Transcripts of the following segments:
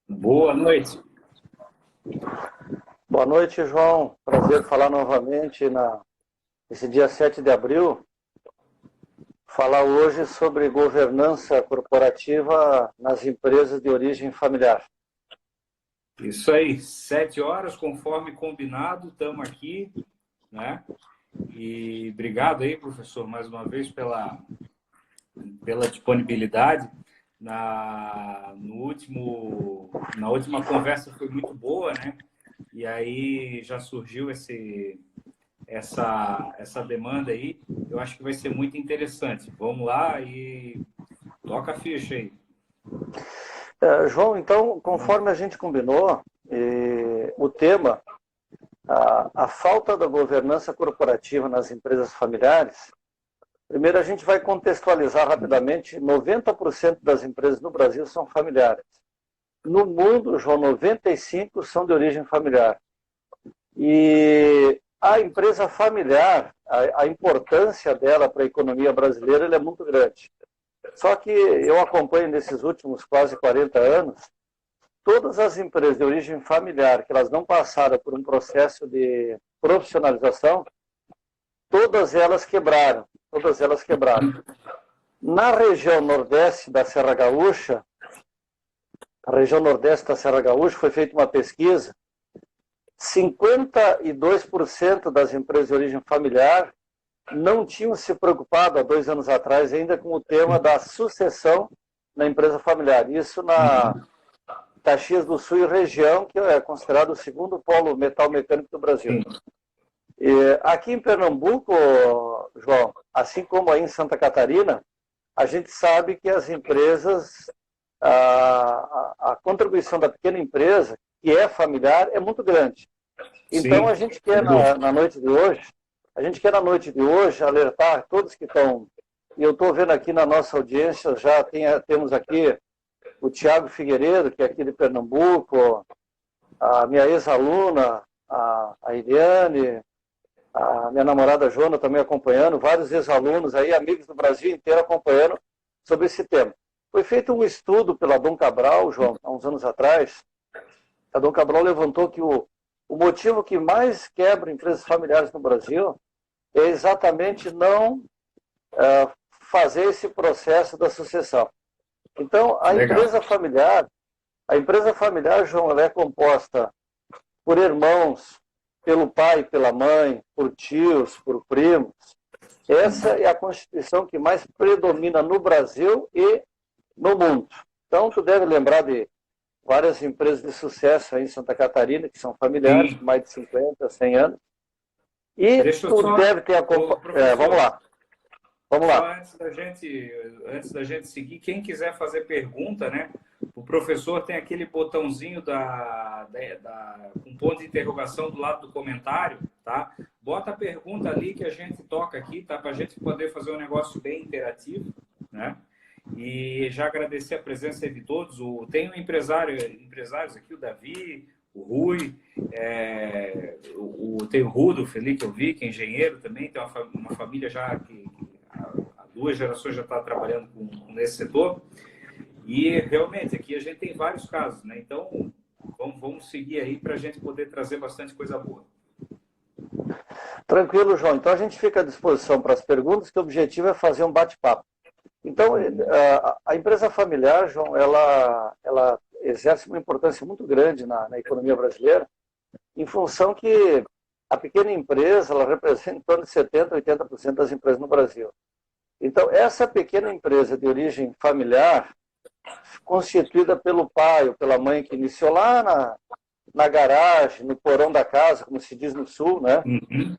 Boa noite. Boa noite, João. Prazer falar novamente nesse dia 7 de abril. Falar hoje sobre governança corporativa nas empresas de origem familiar. Isso aí, 7 horas, conforme combinado, estamos aqui, né? E obrigado aí, professor, mais uma vez pela disponibilidade. Na última conversa foi muito boa, né? E aí já surgiu essa demanda aí. Eu acho que vai ser muito interessante. Vamos lá e toca a ficha aí. João, então, conforme a gente combinou, o tema, a falta da governança corporativa nas empresas familiares. Primeiro, a gente vai contextualizar rapidamente. 90% das empresas no Brasil são familiares. No mundo, João, 95% são de origem familiar. E a empresa familiar, a importância dela para a economia brasileira ela é muito grande. Só que eu acompanho nesses últimos quase 40 anos, todas as empresas de origem familiar que elas não passaram por um processo de profissionalização, todas elas quebraram. Na região nordeste da Serra Gaúcha, foi feita uma pesquisa, 52% das empresas de origem familiar não tinham se preocupado há 2 anos atrás ainda com o tema da sucessão na empresa familiar. Isso na Caxias do Sul e região, que é considerado o segundo polo metal mecânico do Brasil. E aqui em Pernambuco, João, assim como aí em Santa Catarina, a gente sabe que as empresas, a contribuição da pequena empresa, que é familiar, é muito grande. Então, sim, a gente quer na noite de hoje, alertar todos que estão, e eu estou vendo aqui na nossa audiência, já temos aqui o Tiago Figueiredo, que é aqui de Pernambuco, a minha ex-aluna, a Iriane, a minha namorada Joana também acompanhando, vários ex-alunos aí, amigos do Brasil inteiro acompanhando sobre esse tema. Foi feito um estudo pela Dom Cabral, João, há uns anos atrás. A Dom Cabral levantou que o motivo que mais quebra empresas familiares no Brasil é exatamente não fazer esse processo da sucessão. Então, a empresa familiar, João, ela é composta por irmãos, pelo pai, pela mãe, por tios, por primos. Essa é a constituição que mais predomina no Brasil e no mundo. Então, tu deve lembrar de várias empresas de sucesso aí em Santa Catarina, que são familiares, com mais de 50, 100 anos. E tu deve ter acompanhado... Vamos lá. Antes da gente seguir, quem quiser fazer pergunta, né? O professor tem aquele botãozinho com ponto de interrogação do lado do comentário, tá? Bota a pergunta ali que a gente toca aqui, tá? Para a gente poder fazer um negócio bem interativo, né? E já agradecer a presença de todos. Tem empresários aqui, o Davi, o Rui, tem o Rudo, o Felipe, eu vi, que é engenheiro também, tem uma família já que há 2 gerações já está trabalhando nesse setor. E realmente aqui a gente tem vários casos, né? Então vamos seguir aí para a gente poder trazer bastante coisa boa. Tranquilo, João. Então a gente fica à disposição para as perguntas, que o objetivo é fazer um bate-papo. Então a empresa familiar, João, ela exerce uma importância muito grande na economia brasileira, em função que a pequena empresa ela representa em torno de 70%, 80% das empresas no Brasil. Então essa pequena empresa de origem familiar, constituída pelo pai ou pela mãe que iniciou lá na garagem, no porão da casa, como se diz no Sul, né? Uhum.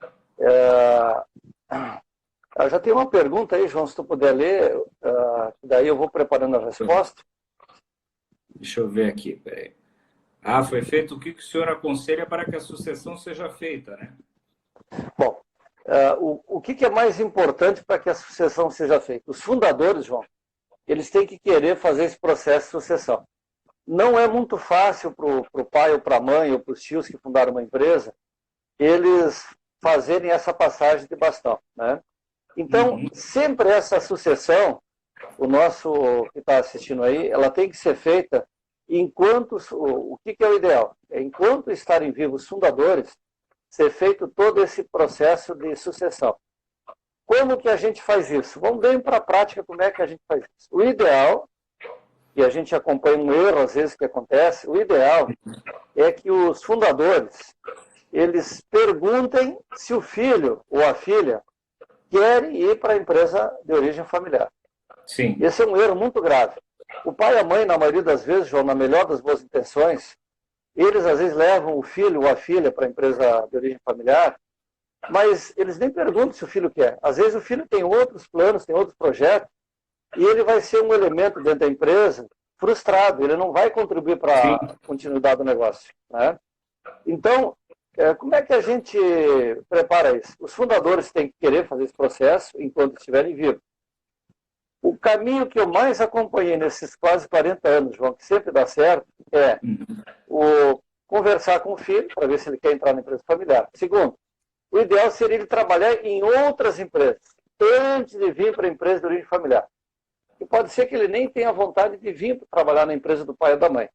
Já tem uma pergunta aí, João, se tu puder ler, daí eu vou preparando a resposta. Deixa eu ver aqui, peraí. Foi feito o que o senhor aconselha para que a sucessão seja feita, né? Bom, o que é mais importante para que a sucessão seja feita? Os fundadores, João, eles têm que querer fazer esse processo de sucessão. Não é muito fácil para o pai ou para a mãe ou para os tios que fundaram uma empresa, eles fazerem essa passagem de bastão, né? Então, sempre essa sucessão, o nosso que está assistindo aí, ela tem que ser feita enquanto, o que é o ideal? É enquanto estarem vivos os fundadores, ser feito todo esse processo de sucessão. Como que a gente faz isso? Vamos bem para a prática como é que a gente faz isso. O ideal, e a gente acompanha um erro às vezes que acontece, o ideal é que os fundadores, eles perguntem se o filho ou a filha querem ir para a empresa de origem familiar. Sim. Esse é um erro muito grave. O pai e a mãe, na maioria das vezes, João, na melhor das boas intenções, eles às vezes levam o filho ou a filha para a empresa de origem familiar, mas eles nem perguntam se o filho quer. Às vezes o filho tem outros planos, tem outros projetos, e ele vai ser um elemento dentro da empresa frustrado, ele não vai contribuir para a continuidade do negócio, né? Então, como é que a gente prepara isso? Os fundadores têm que querer fazer esse processo enquanto estiverem vivos. O caminho que eu mais acompanhei nesses quase 40 anos, João, que sempre dá certo, é conversar com o filho para ver se ele quer entrar na empresa familiar. Segundo, o ideal seria ele trabalhar em outras empresas antes de vir para a empresa de origem familiar. E pode ser que ele nem tenha vontade de vir trabalhar na empresa do pai ou da mãe.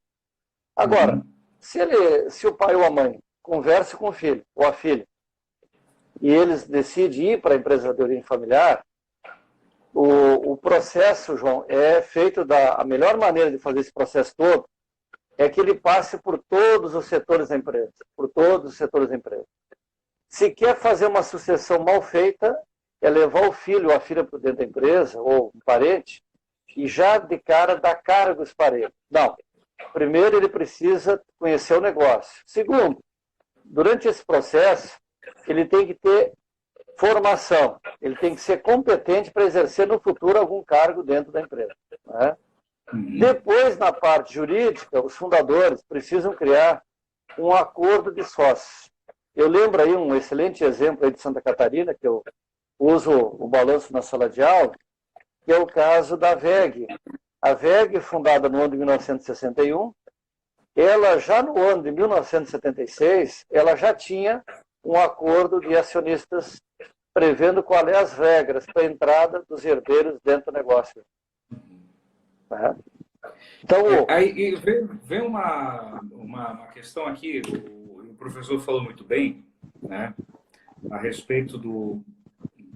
Agora, se o pai ou a mãe conversa com o filho ou a filha e eles decidem ir para a empresa de origem familiar, o processo, João, é feito a melhor maneira de fazer esse processo todo é que ele passe por todos os setores da empresa, por todos os setores da empresa. Se quer fazer uma sucessão mal feita, é levar o filho ou a filha para dentro da empresa, ou um parente, e já de cara dar cargos para ele. Não. Primeiro, ele precisa conhecer o negócio. Segundo, durante esse processo, ele tem que ter formação. Ele tem que ser competente para exercer no futuro algum cargo dentro da empresa, né? Depois, na parte jurídica, os fundadores precisam criar um acordo de sócios. Eu lembro aí um excelente exemplo aí de Santa Catarina, que eu uso o balanço na sala de aula, que é o caso da VEG. A VEG, fundada no ano de 1961, ela já no ano de 1976, ela já tinha um acordo de acionistas prevendo quais são as regras para a entrada dos herdeiros dentro do negócio. Então, aí vem uma questão aqui, o professor falou muito bem, né, a respeito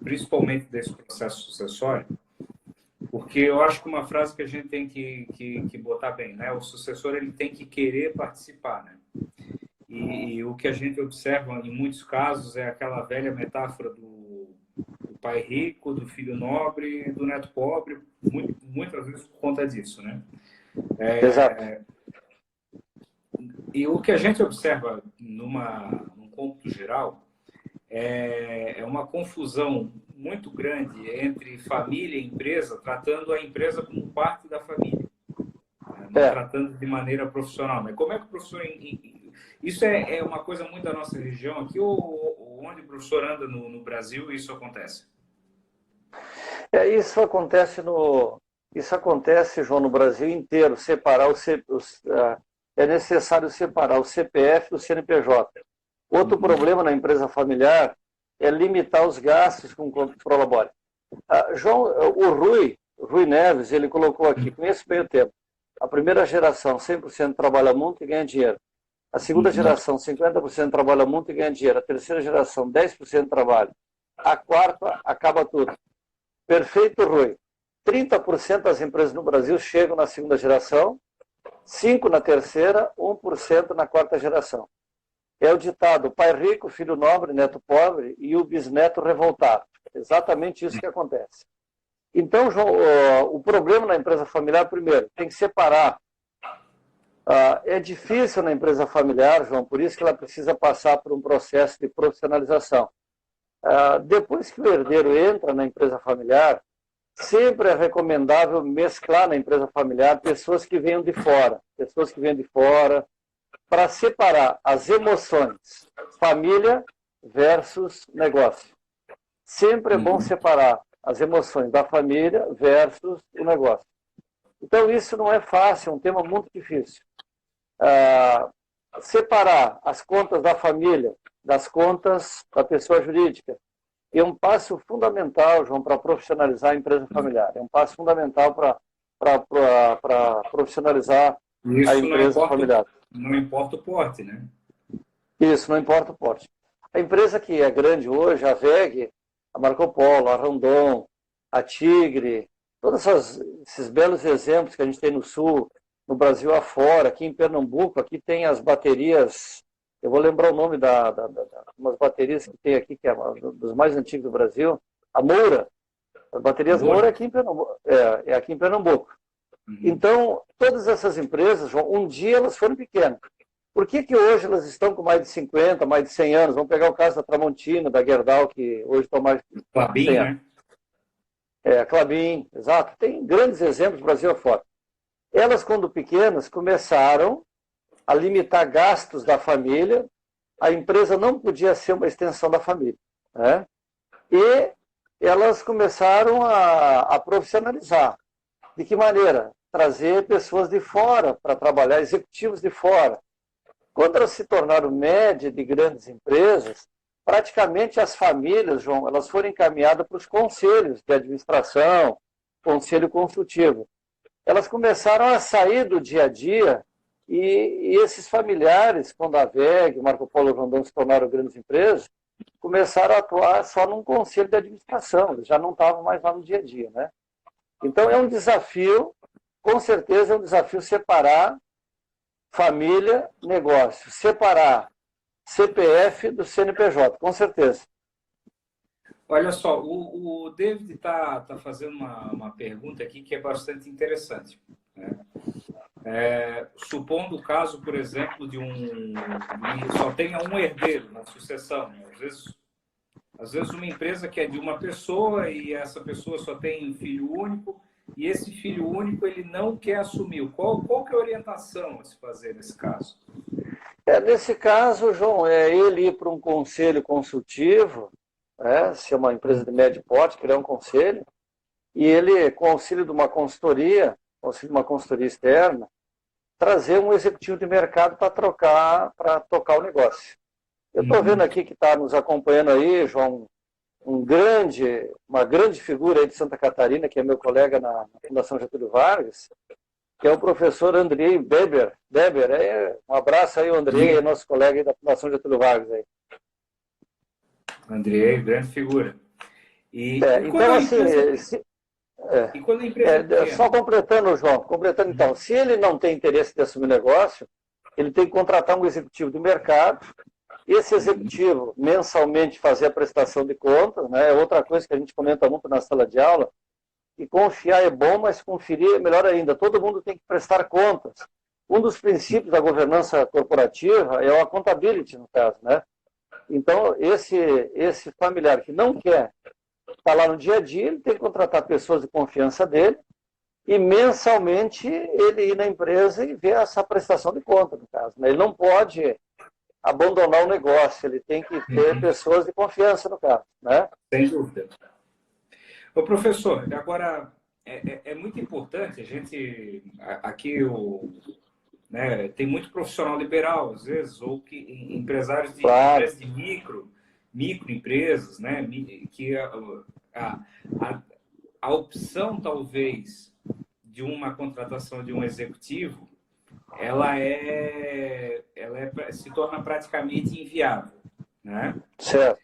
principalmente desse processo sucessório, porque eu acho que uma frase que a gente tem que botar bem, né, o sucessor ele tem que querer participar, né, e o que a gente observa em muitos casos é aquela velha metáfora do pai rico, do filho nobre, do neto pobre, muitas vezes por conta disso, né? Exato. E o que a gente observa num cômputo geral é uma confusão muito grande entre família e empresa, tratando a empresa como parte da família, não tratando de maneira profissional. Mas como é que o professor... Isso é uma coisa muito da nossa região aqui, ou onde o professor anda no Brasil, isso acontece? Isso acontece, João, no Brasil inteiro. É necessário separar o CPF do CNPJ. Outro problema na empresa familiar é limitar os gastos com o prolabore. João, o Rui Neves, ele colocou aqui, conheço bem o tempo. A primeira geração, 100% trabalha muito e ganha dinheiro. A segunda geração, 50% trabalha muito e ganha dinheiro. A terceira geração, 10% trabalha. A quarta, acaba tudo. Perfeito, Rui. 30% das empresas no Brasil chegam na segunda geração, 5% na terceira, 1% na quarta geração. É o ditado, pai rico, filho nobre, neto pobre e o bisneto revoltado. Exatamente isso que acontece. Então, João, o problema na empresa familiar, primeiro, tem que separar. É difícil na empresa familiar, João, por isso que ela precisa passar por um processo de profissionalização. Depois que o herdeiro entra na empresa familiar, sempre é recomendável mesclar na empresa familiar pessoas que venham de fora, para separar as emoções, família versus negócio. Sempre é bom separar as emoções da família versus o negócio. Então, isso não é fácil, é um tema muito difícil. Separar as contas da família das contas da pessoa jurídica E é um passo fundamental, João, para profissionalizar a empresa familiar. É um passo fundamental para profissionalizar a Isso empresa familiar. não importa o porte, né? Isso, não importa o porte. A empresa que é grande hoje, a WEG, a Marco Polo, a Randon, a Tigre, todos esses belos exemplos que a gente tem no Sul, no Brasil afora, aqui em Pernambuco, aqui tem as baterias, eu vou lembrar o nome umas baterias que tem aqui, que é uma dos mais antigos do Brasil, a Moura. As baterias Moura é aqui em Pernambuco. É aqui em Pernambuco. Uhum. Então, todas essas empresas, João, um dia elas foram pequenas. Por que hoje elas estão com mais de 50, mais de 100 anos? Vamos pegar o caso da Tramontina, da Gerdau, que hoje estão mais de Klabin, 100 anos. né? A Klabin, exato. Tem grandes exemplos do Brasil afora. Elas, quando pequenas, começaram a limitar gastos da família. A empresa não podia ser uma extensão da família, né? E elas começaram a profissionalizar. De que maneira? Trazer pessoas de fora para trabalhar, executivos de fora. Quando elas se tornaram média de grandes empresas, praticamente as famílias, João, elas foram encaminhadas para os conselhos de administração, conselho consultivo. Elas começaram a sair do dia a dia e esses familiares, quando a WEG, Marco Polo e Rondon se tornaram grandes empresas, começaram a atuar só num conselho de administração, eles já não estavam mais lá no dia a dia, né? Então é um desafio, com certeza é um desafio separar família, negócio, separar CPF do CNPJ, com certeza. Olha só, o David está fazendo uma pergunta aqui que é bastante interessante, né? Supondo o caso, por exemplo, de só tenha um herdeiro na sucessão, né? Às vezes uma empresa que é de uma pessoa e essa pessoa só tem um filho único e esse filho único ele não quer assumir. Qual que é a orientação a se fazer nesse caso? Nesse caso, João, é ele ir para um conselho consultivo, se é uma empresa de médio porte, criar um conselho, e ele, com auxílio de uma consultoria externa, trazer um executivo de mercado para tocar o negócio. Eu estou vendo aqui que está nos acompanhando aí, João, uma grande figura aí de Santa Catarina, que é meu colega na Fundação Getúlio Vargas, que é o professor Andrei Beber. Um abraço aí, o Andrei, nosso colega aí da Fundação Getúlio Vargas aí. Andrei, grande figura. Então, assim, e quando a empresa só completando, João, então, se ele não tem interesse de assumir negócio, ele tem que contratar um executivo de mercado, esse executivo mensalmente fazer a prestação de contas, né? É outra coisa que a gente comenta muito na sala de aula, que confiar é bom, mas conferir é melhor ainda. Todo mundo tem que prestar contas. Um dos princípios da governança corporativa é a accountability, no caso, né? Então, esse familiar que não quer estar lá no dia a dia, ele tem que contratar pessoas de confiança dele e mensalmente ele ir na empresa e ver essa prestação de conta, no caso, né? Ele não pode abandonar o negócio, ele tem que ter pessoas de confiança, no caso, né? Sem dúvida. Ô, professor, agora é muito importante a gente, aqui né, tem muito profissional liberal, às vezes, ou empresários de empresas de microempresas, né, que a opção, talvez, de uma contratação de um executivo, ela se torna praticamente inviável, né? Certo.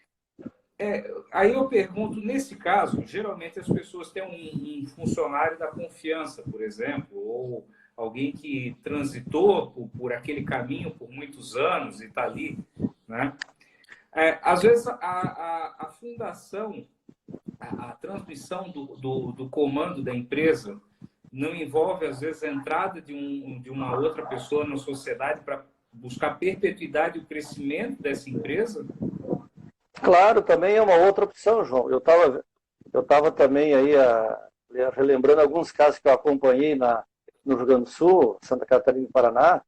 Aí eu pergunto, nesse caso, geralmente as pessoas têm um funcionário da confiança, por exemplo, ou alguém que transitou por aquele caminho por muitos anos e está ali, né? Às vezes a fundação, a transmissão do comando da empresa não envolve, às vezes, a entrada de uma outra pessoa na sociedade para buscar perpetuidade e o crescimento dessa empresa? Claro, também é uma outra opção, João. Eu tava também aí relembrando alguns casos que eu acompanhei no Rio Grande do Sul, Santa Catarina e Paraná.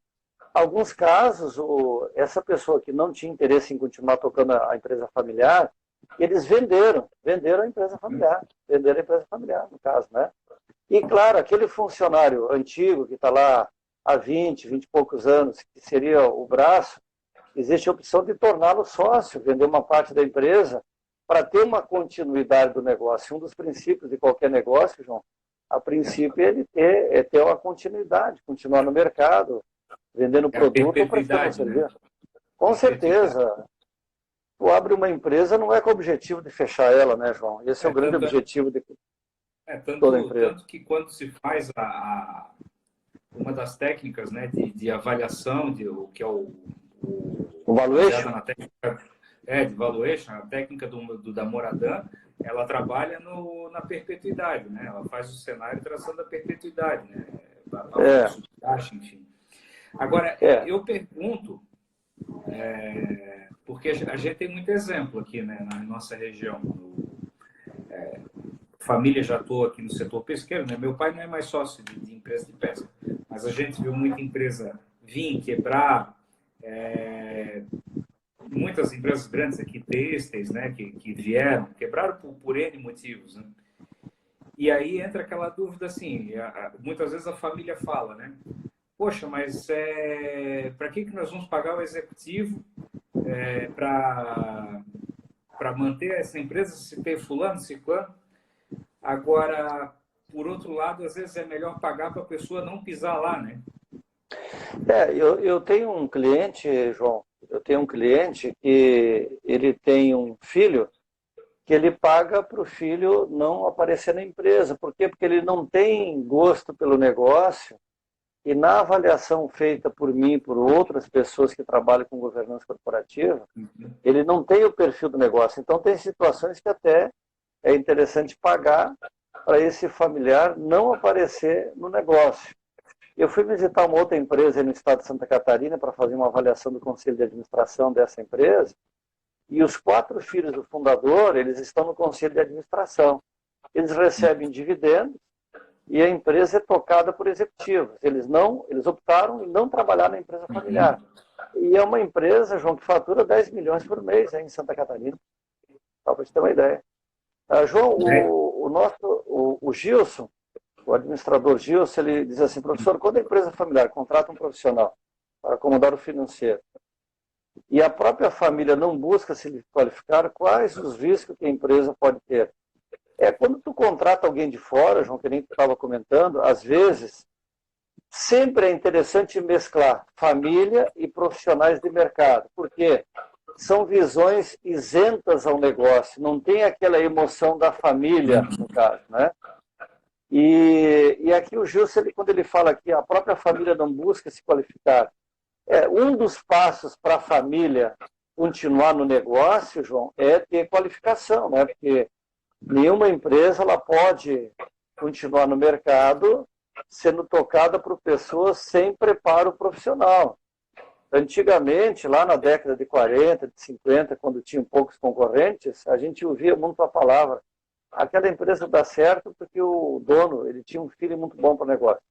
Alguns casos, essa pessoa que não tinha interesse em continuar tocando a empresa familiar, eles venderam a empresa familiar, no caso, né? E, claro, aquele funcionário antigo que está lá há 20 e poucos anos, que seria o braço, existe a opção de torná-lo sócio, vender uma parte da empresa para ter uma continuidade do negócio. Um dos princípios de qualquer negócio, João, a princípio é ter uma continuidade, continuar no mercado, vendendo produto ou prestando serviço. Né? Com certeza. Tu abre uma empresa não é com o objetivo de fechar ela, né, João? Esse é o grande objetivo de toda empresa. Tanto que quando se faz uma das técnicas, né, de avaliação, que é o valuation, na técnica, de valuation, a técnica da Moradan, ela trabalha na perpetuidade, né? Ela faz o cenário traçando a perpetuidade, né? Enfim. Agora, eu pergunto, porque a gente tem muito exemplo aqui, né, na nossa região. Família, já estou aqui no setor pesqueiro, né? Meu pai não é mais sócio de empresa de pesca, mas a gente viu muita empresa vir, quebrar, muitas empresas grandes aqui, têxteis, né, que vieram, quebraram por N motivos, né? E aí entra aquela dúvida assim, muitas vezes a família fala, né? Poxa, mas para que nós vamos pagar o executivo para manter essa empresa se tem fulano, ciclano? Agora, por outro lado, às vezes é melhor pagar para a pessoa não pisar lá, né? Eu tenho um cliente, João, que ele tem um filho que ele paga para o filho não aparecer na empresa. Por quê? Porque ele não tem gosto pelo negócio e na avaliação feita por mim e por outras pessoas que trabalham com governança corporativa, ele não tem o perfil do negócio. Então, tem situações que até é interessante pagar para esse familiar não aparecer no negócio. Eu fui visitar uma outra empresa no estado de Santa Catarina para fazer uma avaliação do conselho de administração dessa empresa, e os 4 filhos do fundador, eles estão no conselho de administração. Eles recebem dividendos e a empresa é tocada por executivos. Eles optaram em não trabalhar na empresa familiar. E é uma empresa, João, que fatura 10 milhões por mês em Santa Catarina. Só para você ter uma ideia. João, o Gilson, o administrador Gilson, ele diz assim, professor, quando a empresa familiar contrata um profissional para acomodar o financeiro e a própria família não busca se qualificar, quais os riscos que a empresa pode ter? Quando tu contrata alguém de fora, João, que nem tu estava comentando, às vezes, sempre é interessante mesclar família e profissionais de mercado. Por quê? São visões isentas ao negócio, não tem aquela emoção da família, no caso, né? E aqui o Gilson, quando ele fala que a própria família não busca se qualificar, um dos passos para a família continuar no negócio, João, é ter qualificação, né? Porque nenhuma empresa ela pode continuar no mercado sendo tocada por pessoas sem preparo profissional. Antigamente, lá na década de 40, de 50, quando tinham poucos concorrentes, a gente ouvia muito a palavra: aquela empresa dá certo porque o dono ele tinha um feeling muito bom para o negócio.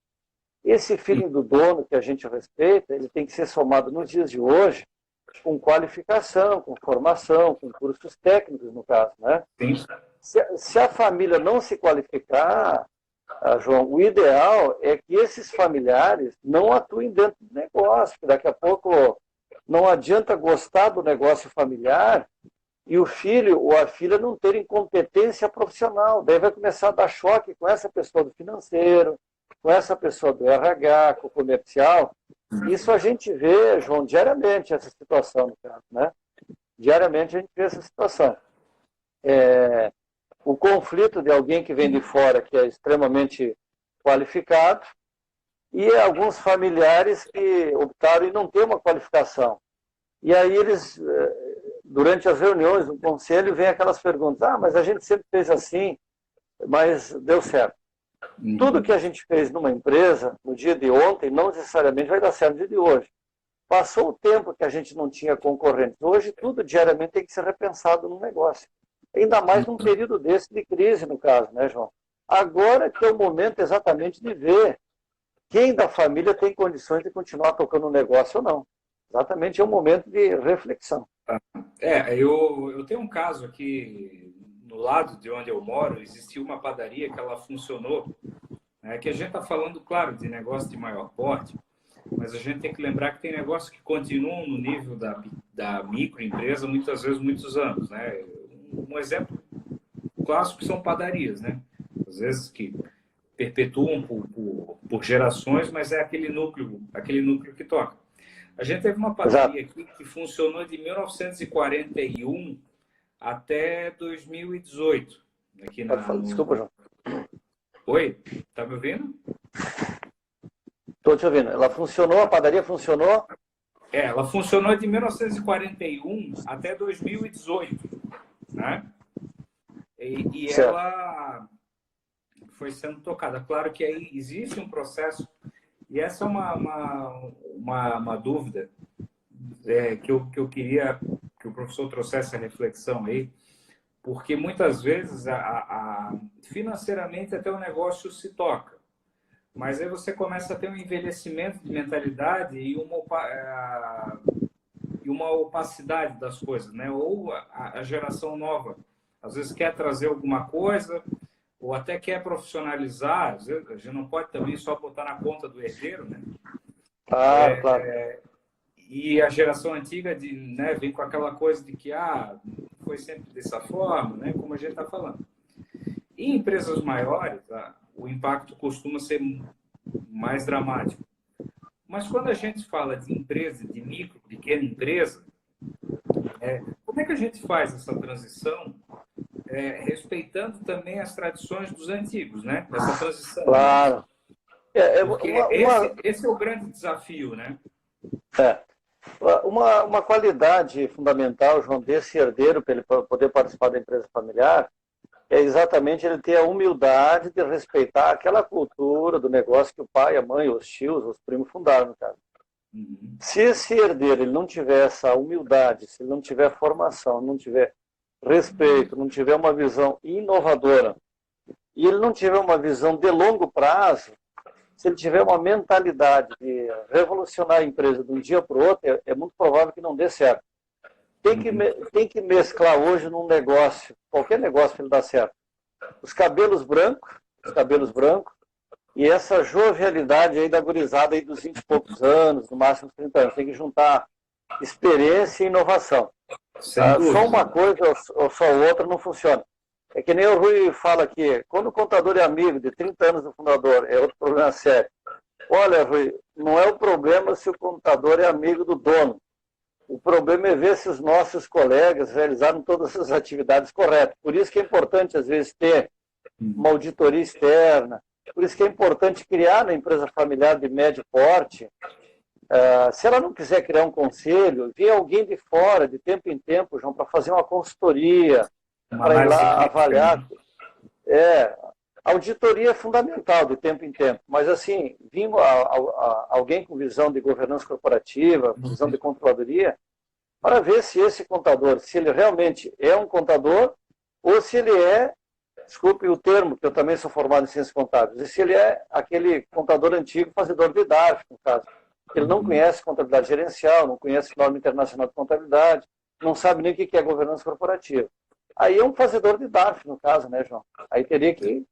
Esse feeling do dono, que a gente respeita, ele tem que ser somado nos dias de hoje com qualificação, com formação, com cursos técnicos, no caso, né? Se a família não se qualificar, João, o ideal é que esses familiares não atuem dentro do negócio, porque daqui a pouco não adianta gostar do negócio familiar e o filho ou a filha não terem competência profissional. Daí vai começar a dar choque com essa pessoa do financeiro, com essa pessoa do RH, com o comercial. Isso a gente vê, João, diariamente essa situação, no caso, né? Diariamente a gente vê essa situação. O conflito de alguém que vem de fora, que é extremamente qualificado, e alguns familiares que optaram em não ter uma qualificação. E aí eles, durante as reuniões do conselho, vem aquelas perguntas: mas a gente sempre fez assim, mas deu certo. Tudo que a gente fez numa empresa, no dia de ontem, não necessariamente vai dar certo no dia de hoje. Passou o tempo que a gente não tinha concorrentes. Hoje, tudo diariamente tem que ser repensado no negócio. Ainda mais num período desse de crise, no caso, né, João? Agora que é o momento exatamente de ver quem da família tem condições de continuar tocando o negócio ou não. Exatamente é um momento de reflexão. Eu tenho um caso aqui no lado de onde eu moro, existia uma padaria que ela funcionou, que a gente está falando, claro, de negócio de maior porte, mas a gente tem que lembrar que tem negócios que continuam no nível da microempresa muitas vezes muitos anos, né? um exemplo clássico são padarias, né? Às vezes que perpetuam por gerações, mas é aquele núcleo que toca. A gente teve uma Exato. padaria aqui que funcionou de 1941 até 2018. Aqui Desculpa, João. Oi? Tá me ouvindo? Estou te ouvindo. Ela funcionou, a padaria funcionou? Ela funcionou de 1941 até 2018, né? E ela foi sendo tocada. Claro que aí existe um processo, e essa é uma dúvida que eu queria que o professor trouxesse a reflexão aí, porque muitas vezes financeiramente até o negócio se toca, mas aí você começa a ter um envelhecimento de mentalidade e uma opacidade das coisas, né? Ou a geração nova às vezes quer trazer alguma coisa, ou até quer profissionalizar. Às vezes, a gente não pode também só botar na conta do herdeiro, né? Claro, claro. E a geração antiga né, vem com aquela coisa de que foi sempre dessa forma, né? Como a gente está falando. Em empresas maiores, o impacto costuma ser mais dramático. Mas quando a gente fala de empresa, de micro, pequena empresa, como é que a gente faz essa transição respeitando também as tradições dos antigos, né? Essa transição. Claro. Porque esse é o grande desafio, né? Uma qualidade fundamental, João, desse herdeiro, para ele poder participar da empresa familiar, é exatamente ele ter a humildade de respeitar aquela cultura do negócio que o pai, a mãe, os tios, os primos fundaram, no caso. Uhum. Se esse herdeiro ele não tiver essa humildade, se ele não tiver formação, não tiver respeito, não tiver uma visão inovadora, e ele não tiver uma visão de longo prazo, se ele tiver uma mentalidade de revolucionar a empresa de um dia para o outro, é muito provável que não dê certo. Tem que mesclar hoje num negócio, qualquer negócio para ele dar certo, os cabelos brancos, e essa jovialidade aí da gurizada aí dos 20 e poucos anos, no máximo 30 anos. Tem que juntar experiência e inovação. Só uma coisa ou só outra não funciona. É que nem o Rui fala aqui, quando o contador é amigo de 30 anos do fundador, é outro problema sério. Olha, Rui, não é o problema se o contador é amigo do dono. O problema é ver se os nossos colegas realizaram todas as atividades corretas. Por isso que é importante, às vezes, ter uma auditoria externa. Por isso que é importante criar na empresa familiar de médio porte. Se ela não quiser criar um conselho, vir alguém de fora, de tempo em tempo, João, para fazer uma consultoria, para ir lá avaliar. A auditoria é fundamental de tempo em tempo, mas assim, vindo alguém com visão de governança corporativa, visão de controladoria, para ver se esse contador, se ele realmente é um contador, ou se ele é, desculpe o termo, que eu também sou formado em ciências contábeis, e se ele é aquele contador antigo, fazedor de DARF, no caso. Ele não conhece contabilidade gerencial, não conhece norma internacional de contabilidade, não sabe nem o que é governança corporativa. Aí é um fazedor de DARF, no caso, né, João? Aí teria que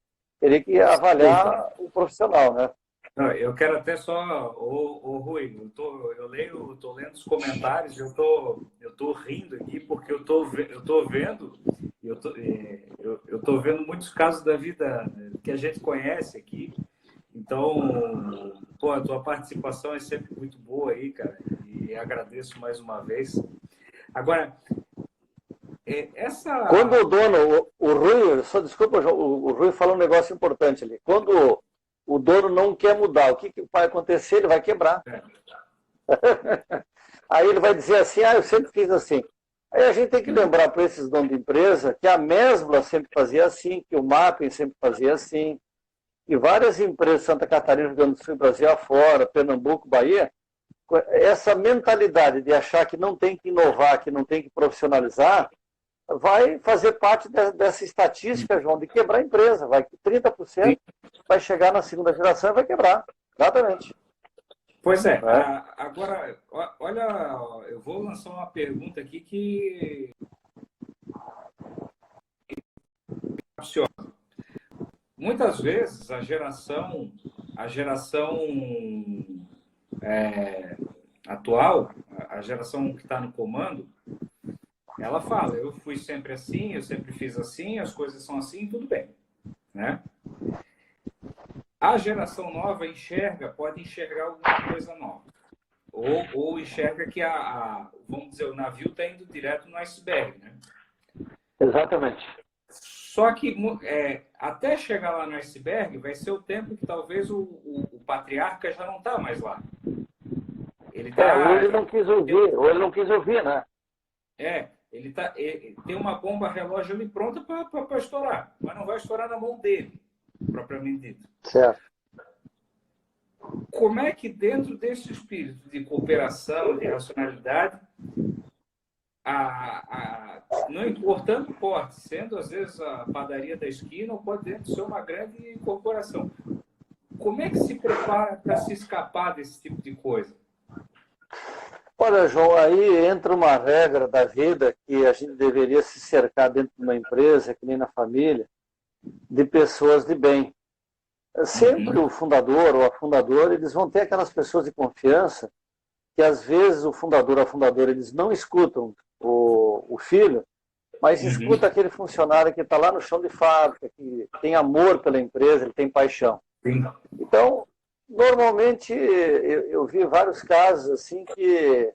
avaliar o profissional, né? Não, eu quero até só, Rui, eu tô lendo os comentários, eu tô rindo aqui porque eu tô vendo, eu tô vendo muitos casos da vida que a gente conhece aqui. Então, a tua participação é sempre muito boa aí, cara, e agradeço mais uma vez. Agora, quando o dono, o Rui, só desculpa, o Rui falou um negócio importante ali. Quando o dono não quer mudar, o que vai acontecer? Ele vai quebrar. Aí ele vai dizer assim, eu sempre fiz assim. Aí a gente tem que lembrar para esses donos de empresa que a Mesbla sempre fazia assim, que o Mapping sempre fazia assim, e várias empresas, Santa Catarina, Rio Grande do Sul, Brasil afora, Pernambuco, Bahia, essa mentalidade de achar que não tem que inovar, que não tem que profissionalizar, vai fazer parte dessa estatística, João, de quebrar a empresa. Vai que 30% vai chegar na segunda geração e vai quebrar. Exatamente. Pois é. Agora, olha, eu vou lançar uma pergunta aqui que muitas vezes a geração atual, a geração que está no comando, ela fala, eu fui sempre assim, eu sempre fiz assim, as coisas são assim, tudo bem, né? A geração nova pode enxergar alguma coisa nova. Ou enxerga que vamos dizer, o navio está indo direto no iceberg, né? Exatamente. Só que até chegar lá no iceberg vai ser o tempo que talvez o patriarca já não está mais lá. Ele Ou tá, ele não quis ouvir, ou ele não quis ouvir, né? ele tem uma bomba relógio ali pronta para estourar, mas não vai estourar na mão dele, propriamente dito. Certo. Como é que dentro desse espírito de cooperação, de racionalidade, não importando o porte, sendo às vezes a padaria da esquina ou pode dentro ser uma grande corporação, como é que se prepara para se escapar desse tipo de coisa? Olha, João, aí entra uma regra da vida que a gente deveria se cercar dentro de uma empresa, que nem na família, de pessoas de bem. Sempre o fundador ou a fundadora, eles vão ter aquelas pessoas de confiança que às vezes o fundador ou a fundadora, eles não escutam o filho, mas escuta aquele funcionário que está lá no chão de fábrica, que tem amor pela empresa, ele tem paixão. Sim. Então, normalmente, eu vi vários casos assim que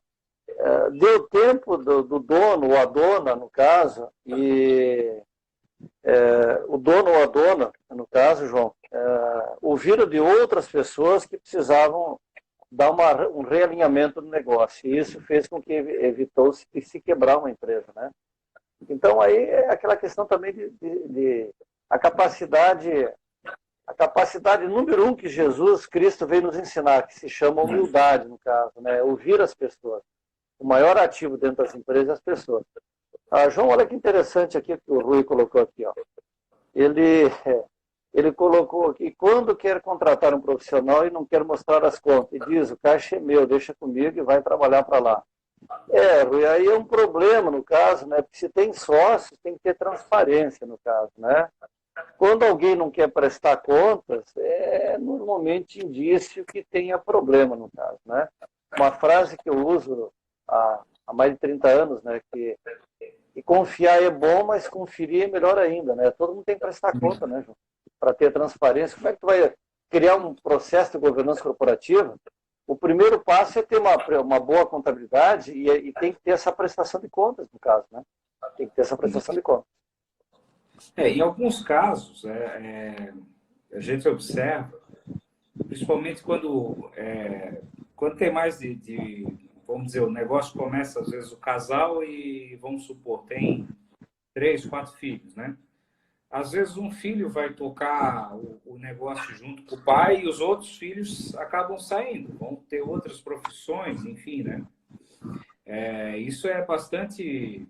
deu tempo do dono ou a dona, no caso, e o dono ou a dona, no caso, João, ouviram de outras pessoas que precisavam dar um realinhamento no negócio. E isso fez com que evitou-se de se quebrar uma empresa, né? Então, aí é aquela questão também de a capacidade número 1 que Jesus Cristo veio nos ensinar, que se chama humildade, no caso, né? Ouvir as pessoas. O maior ativo dentro das empresas é as pessoas. João, olha que interessante aqui que o Rui colocou aqui, ó. Ele colocou aqui, quando quer contratar um profissional e não quer mostrar as contas, e diz, o caixa é meu, deixa comigo e vai trabalhar para lá. Rui, aí é um problema no caso, né? Porque se tem sócios, tem que ter transparência no caso, né? Quando alguém não quer prestar contas, é normalmente indício que tenha problema no caso, né? Uma frase que eu uso há mais de 30 anos, né? Que confiar é bom, mas conferir é melhor ainda, né? Todo mundo tem que prestar conta, né, João? Para ter transparência. Como é que tu vai criar um processo de governança corporativa? O primeiro passo é ter uma boa contabilidade e tem que ter essa prestação de contas, no caso, né? Tem que ter essa prestação de contas. Em alguns casos, a gente observa, principalmente quando tem mais vamos dizer, o negócio começa, às vezes, o casal e, vamos supor, tem 3, 4 filhos, né? Às vezes um filho vai tocar o negócio junto com o pai e os outros filhos acabam saindo, vão ter outras profissões, enfim, né? Isso é bastante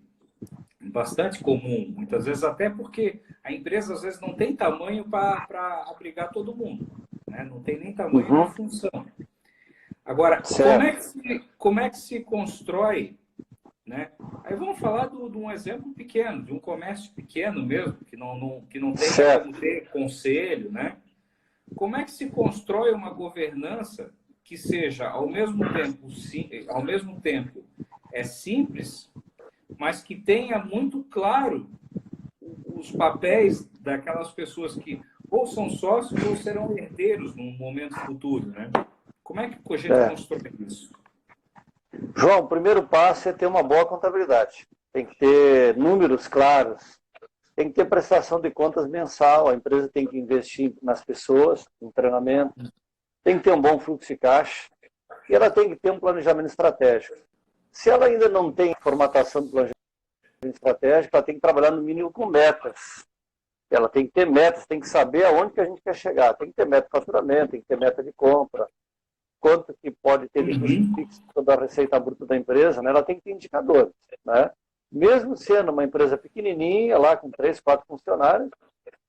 comum, muitas vezes até porque a empresa às vezes não tem tamanho para abrigar todo mundo, né? Não tem nem tamanho nem função. Agora, como é que se constrói, né? Aí vamos falar de um exemplo pequeno, de um comércio pequeno mesmo, que não tem como ter conselho, né? Como é que se constrói uma governança que seja ao mesmo tempo simples, mas que tenha muito claro os papéis daquelas pessoas que ou são sócios ou serão herdeiros num momento futuro, né? Como é que a gente constrói isso? João, o primeiro passo é ter uma boa contabilidade. Tem que ter números claros, tem que ter prestação de contas mensal, a empresa tem que investir nas pessoas, em treinamento, tem que ter um bom fluxo de caixa e ela tem que ter um planejamento estratégico. Se ela ainda não tem formatação do planejamento estratégico, ela tem que trabalhar no mínimo com metas. Ela tem que ter metas, tem que saber aonde que a gente quer chegar. Tem que ter meta de faturamento, tem que ter meta de compra, quanto que pode ter de custo fixo da receita bruta da empresa, né? Ela tem que ter indicadores, né? Mesmo sendo uma empresa pequenininha, lá com 3, 4 funcionários,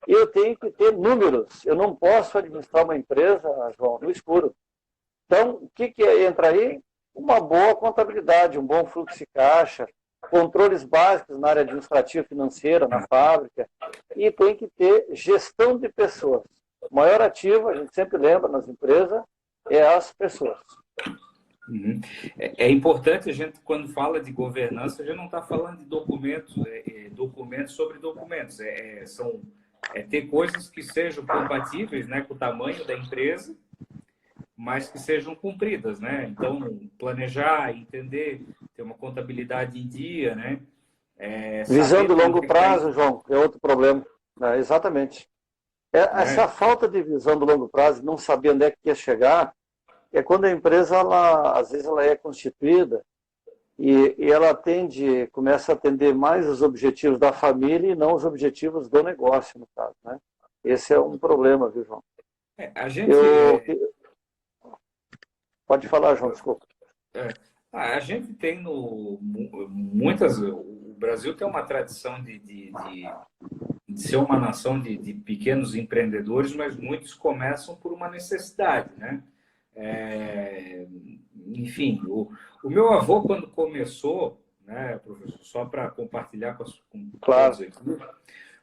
eu tenho que ter números. Eu não posso administrar uma empresa, João, no escuro. Então, o que entra aí? Uma boa contabilidade, um bom fluxo de caixa, controles básicos na área administrativa e financeira, na fábrica, e tem que ter gestão de pessoas. O maior ativo, a gente sempre lembra nas empresas, é as pessoas. Uhum. É importante a gente, quando fala de governança, a gente não está falando de documentos, documentos sobre documentos. Ter coisas que sejam compatíveis, né, com o tamanho da empresa, mas que sejam cumpridas, né? Então, planejar, entender, ter uma contabilidade em dia, né? Visão Saber de para onde longo é que está prazo, indo, João, é outro problema. Exatamente. Essa né? falta de visão do longo prazo, não saber onde é que ia chegar, é quando a empresa, às vezes, ela é constituída e ela começa a atender mais os objetivos da família e não os objetivos do negócio, no caso, né? Esse é um problema, viu, João? A gente, Eu, Pode falar, João, desculpa. é, a gente tem muitas. O Brasil tem uma tradição de ser uma nação de pequenos empreendedores, mas muitos começam por uma necessidade, né? Enfim, o meu avô, quando começou, né, professor, só para compartilhar com Claro. todos aqui,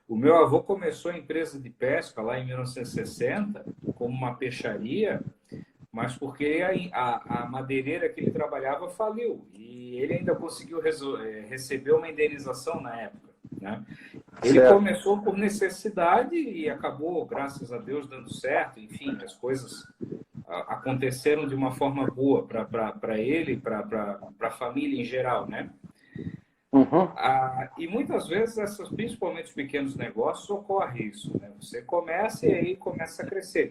o meu avô começou a empresa de pesca lá em 1960 como uma peixaria, mas porque a madeireira que ele trabalhava faliu e ele ainda conseguiu receber uma indenização na época, né? Ele Certo. começou por necessidade e acabou, graças a Deus, dando certo. Enfim, as coisas aconteceram de uma forma boa para ele e para a família em geral, né? Uhum. E muitas vezes, principalmente os pequenos negócios, ocorre isso, né? Você começa e aí começa a crescer.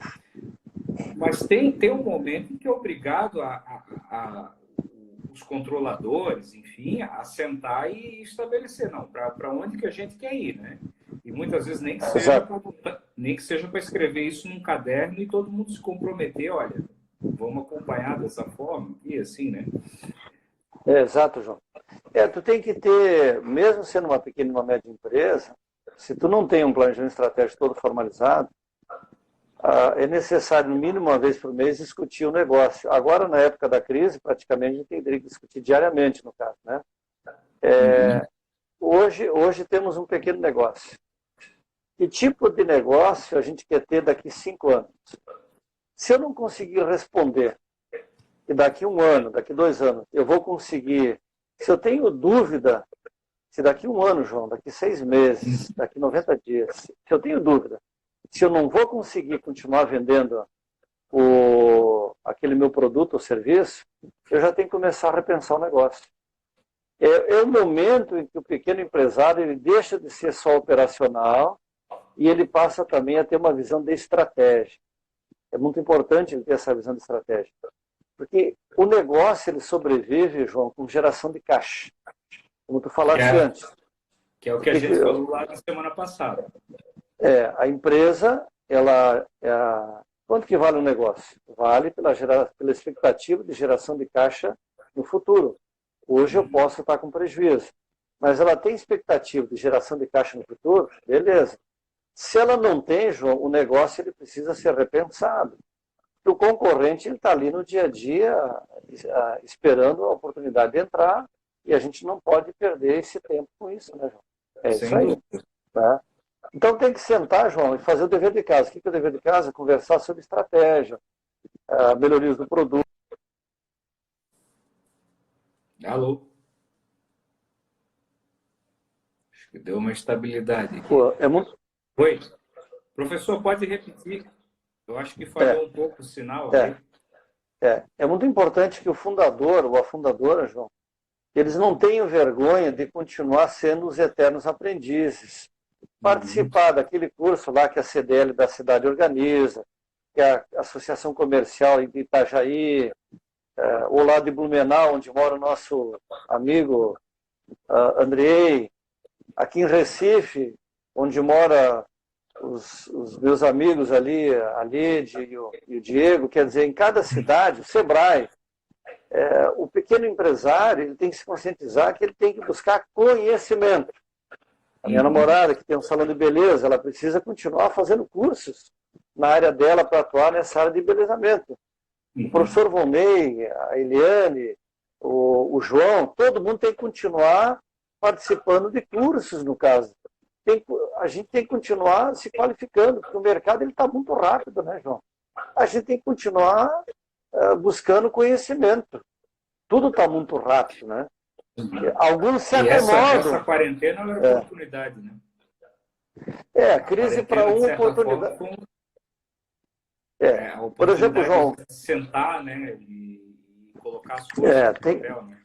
Mas tem um momento em que é obrigado os controladores, enfim, a sentar e estabelecer, não, para onde que a gente quer ir, né? E muitas vezes Exato. nem que seja para escrever isso num caderno e todo mundo se comprometer, olha, vamos acompanhar dessa forma e assim, né? Exato, João. Tu tem que ter, mesmo sendo uma pequena e uma média empresa, se tu não tem um planejamento estratégico todo formalizado, é necessário, no mínimo uma vez por mês, discutir o negócio. Agora, na época da crise, praticamente a gente teria que discutir diariamente, no caso, né? Uhum. Hoje temos um pequeno negócio. Que tipo de negócio a gente quer ter daqui 5 anos? Se eu não conseguir responder que daqui 1 ano, daqui 2 anos, eu vou conseguir. Se eu tenho dúvida, se daqui 1 ano, João, daqui 6 meses, daqui 90 dias, se eu tenho dúvida, se eu não vou conseguir continuar vendendo aquele meu produto ou serviço, eu já tenho que começar a repensar o negócio. É o momento em que o pequeno empresário ele deixa de ser só operacional e ele passa também a ter uma visão de estratégia. É muito importante ele ter essa visão de estratégia. Porque o negócio ele sobrevive, João, com geração de caixa. Como tu falaste antes. Que é o que a gente falou lá na semana passada. A empresa, quanto que vale um negócio? Vale pela expectativa de geração de caixa no futuro. Hoje eu posso estar com prejuízo, mas ela tem expectativa de geração de caixa no futuro? Beleza. Se ela não tem, João, o negócio ele precisa ser repensado. O concorrente está ali no dia a dia, esperando a oportunidade de entrar, e a gente não pode perder esse tempo com isso, né, João? Isso aí. Tá? Então tem que sentar, João, e fazer o dever de casa. O que é o dever de casa? Conversar sobre estratégia, melhorias do produto. Alô? Acho que deu uma estabilidade aqui. Pô, é muito... Oi. Professor, pode repetir? Eu acho que falhou um pouco o sinal aqui. É muito importante que o fundador ou a fundadora, João, eles não tenham vergonha de continuar sendo os eternos aprendizes. Participar daquele curso lá que a CDL da cidade organiza, que a Associação Comercial de Itajaí, ou lá de Blumenau, onde mora o nosso amigo Andrei, aqui em Recife, onde mora os meus amigos ali, a Lide e o Diego, quer dizer, em cada cidade, o Sebrae, o pequeno empresário ele tem que se conscientizar que ele tem que buscar conhecimento. A minha namorada, que tem um salão de beleza, ela precisa continuar fazendo cursos na área dela para atuar nessa área de embelezamento. O professor Volney, a Eliane, o João, todo mundo tem que continuar participando de cursos, no caso. A gente tem que continuar se qualificando, porque o mercado está muito rápido, né, João? A gente tem que continuar buscando conhecimento. tudo está muito rápido, né? Alguns se E acomodam. essa quarentena era oportunidade, né? A crise para de uma certa oportunidade. forma, a Por exemplo, oportunidade João, de sentar, né, e colocar as coisas no papel, né?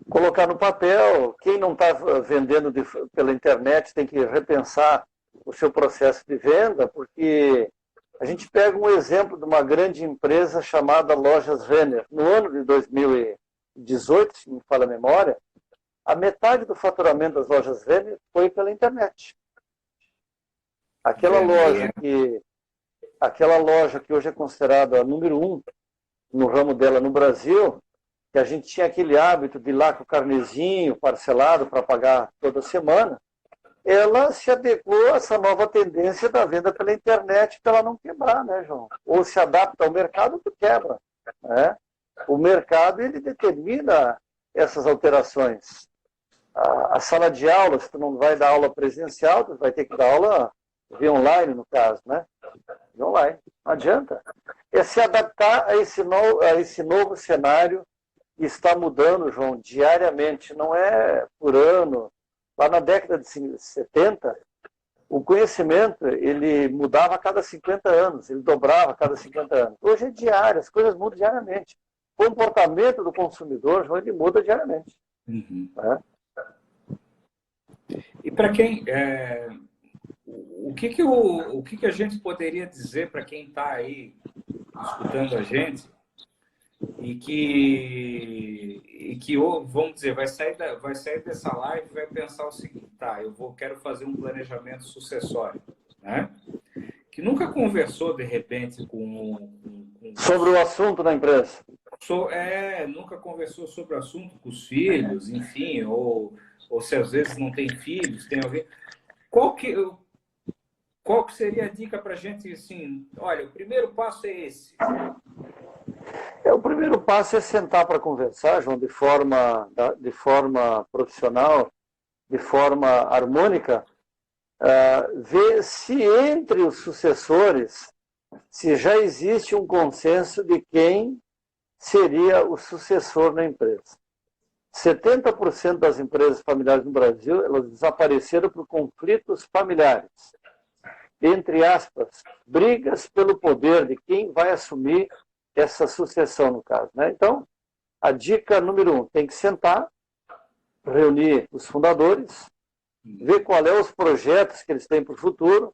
Colocar no papel. Quem não está vendendo pela internet tem que repensar o seu processo de venda, porque a gente pega um exemplo de uma grande empresa chamada Lojas Renner. No ano de 2018, se me falha a memória, a metade do faturamento das Lojas Renner foi pela internet. Aquela loja que hoje é considerada a número 1 no ramo dela no Brasil, que a gente tinha aquele hábito de ir lá com o carnezinho parcelado para pagar toda semana, ela se adequou a essa nova tendência da venda pela internet para ela não quebrar, né, João? Ou se adapta ao mercado ou quebra, né? O mercado, ele determina essas alterações. A sala de aula, se tu não vai dar aula presencial, tu vai ter que dar aula via online, no caso, né? Via online, não adianta. É se adaptar a esse novo cenário que está mudando, João, diariamente, não é por ano. Lá na década de 70, o conhecimento, ele mudava a cada 50 anos, ele dobrava a cada 50 anos. Hoje é diário, as coisas mudam diariamente. O comportamento do consumidor, João, ele muda diariamente. Né? E para quem... o que a gente poderia dizer para quem está aí escutando a gente e que vamos dizer, vai sair dessa live e vai pensar o seguinte: tá, quero fazer um planejamento sucessório, né? Que nunca conversou de repente sobre o assunto da empresa. Nunca conversou sobre o assunto com os filhos, enfim, ou se às vezes não tem filhos, tem alguém. Qual que seria a dica para a gente, assim, olha, o primeiro passo é esse? O primeiro passo é sentar para conversar, João, de forma profissional, de forma harmônica, ver se entre os sucessores, se já existe um consenso de quem seria o sucessor na empresa. 70% das empresas familiares no Brasil, elas desapareceram por conflitos familiares. Entre aspas, brigas pelo poder de quem vai assumir essa sucessão, no caso. Né? Então, a dica número 1, tem que sentar, reunir os fundadores, ver qual é os projetos que eles têm para o futuro,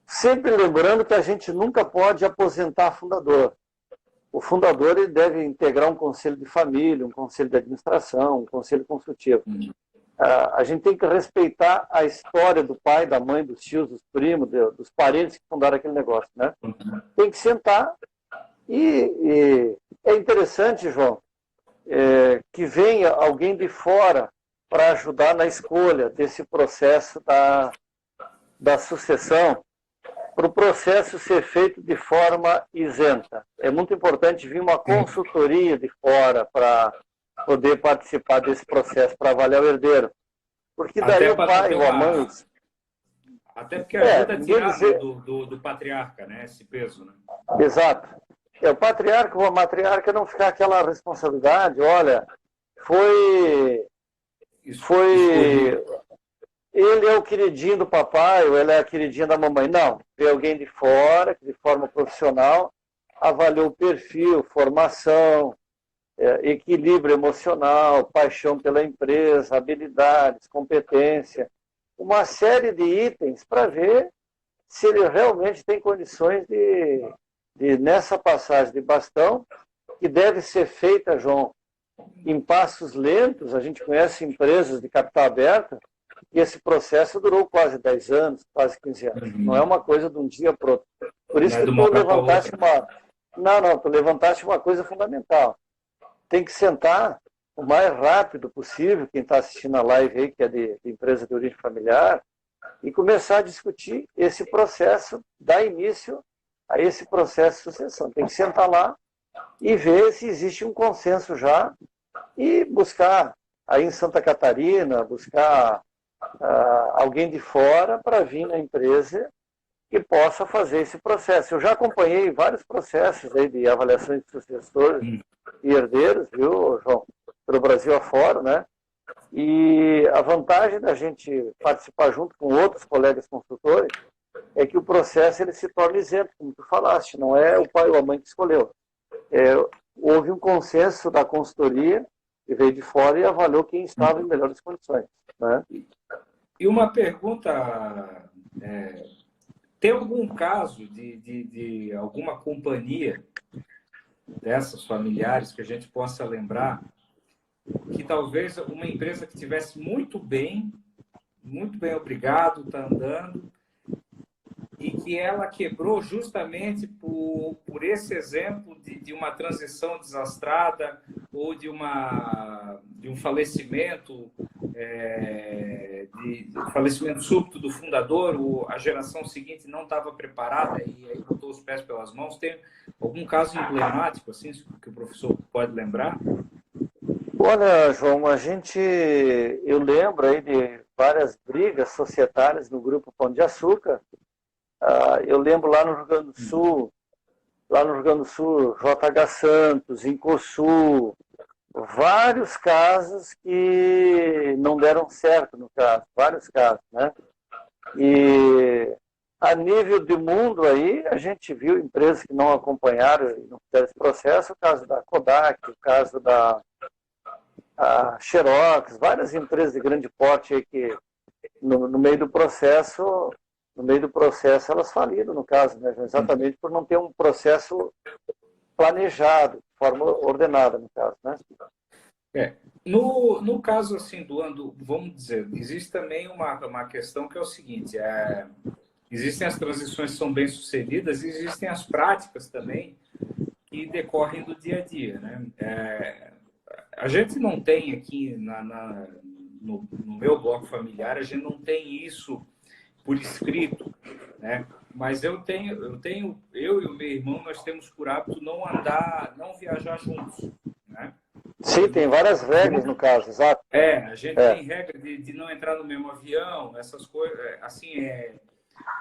sempre lembrando que a gente nunca pode aposentar fundador. O fundador, ele deve integrar um conselho de família, um conselho de administração, um conselho consultivo. A gente tem que respeitar a história do pai, da mãe, dos tios, dos primos, dos parentes que fundaram aquele negócio. Né? Tem que sentar. E é interessante, João, que venha alguém de fora para ajudar na escolha desse processo da sucessão, para o processo ser feito de forma isenta. É muito importante vir uma consultoria de fora para poder participar desse processo, para avaliar o herdeiro. Porque daí o pai ou a mãe... Até porque ajuda a tirar do patriarca, né, esse peso. Né? Exato. O patriarca ou a matriarca não ficar aquela responsabilidade, olha, ele é o queridinho do papai ou ele é a queridinha da mamãe. Não, tem alguém de fora, que de forma profissional avaliou o perfil, formação, equilíbrio emocional, paixão pela empresa, habilidades, competência, uma série de itens para ver se ele realmente tem condições de nessa passagem de bastão, que deve ser feita, João, em passos lentos. A gente conhece empresas de capital aberto e esse processo durou quase 10 anos, quase 15 anos. Não é uma coisa de um dia para outro. Por isso que tu levantaste uma coisa fundamental. Tem que sentar o mais rápido possível, quem está assistindo a live aí, que é de empresa de origem familiar, e começar a discutir esse processo, dar início a esse processo de sucessão. Tem que sentar lá e ver se existe um consenso já e buscar, aí em Santa Catarina, buscar alguém de fora para vir na empresa que possa fazer esse processo. Eu já acompanhei vários processos aí de avaliação de sucessores e herdeiros, viu, João, pelo Brasil afora, né? E a vantagem da gente participar junto com outros colegas consultores é que o processo ele se torna isento, como tu falaste, não é o pai ou a mãe que escolheu. Houve um consenso da consultoria que veio de fora e avaliou quem estava em melhores condições, né? E uma pergunta, tem algum caso de alguma companhia dessas familiares que a gente possa lembrar que talvez uma empresa que tivesse muito bem, obrigado, está andando, e que ela quebrou justamente por esse exemplo de uma transição desastrada ou de um falecimento, de falecimento súbito do fundador, ou a geração seguinte não estava preparada e aí botou os pés pelas mãos? Tem algum caso emblemático assim que o professor pode lembrar? Olha, João, eu lembro aí de várias brigas societárias no Grupo Pão de Açúcar. Eu lembro lá no Rio Grande do Sul, JH Santos, Incosul, vários casos que não deram certo no caso, vários casos, né? E a nível de mundo aí, a gente viu empresas que não acompanharam e não fizeram esse processo, o caso da Kodak, o caso da Xerox, várias empresas de grande porte aí que no meio do processo elas faliram, no caso, né? Exatamente por não ter um processo planejado, de forma ordenada, no caso, né? No caso assim do ano, vamos dizer, existe também uma questão que é o seguinte, existem as transições que são bem sucedidas e existem as práticas também que decorrem do dia a dia, né? A gente não tem aqui no meu bloco familiar, a gente não tem isso por escrito, né? Mas eu e o meu irmão, nós temos por hábito não viajar juntos, né? Sim, tem várias regras no caso, exato. A gente tem regra de não entrar no mesmo avião, essas coisas, assim,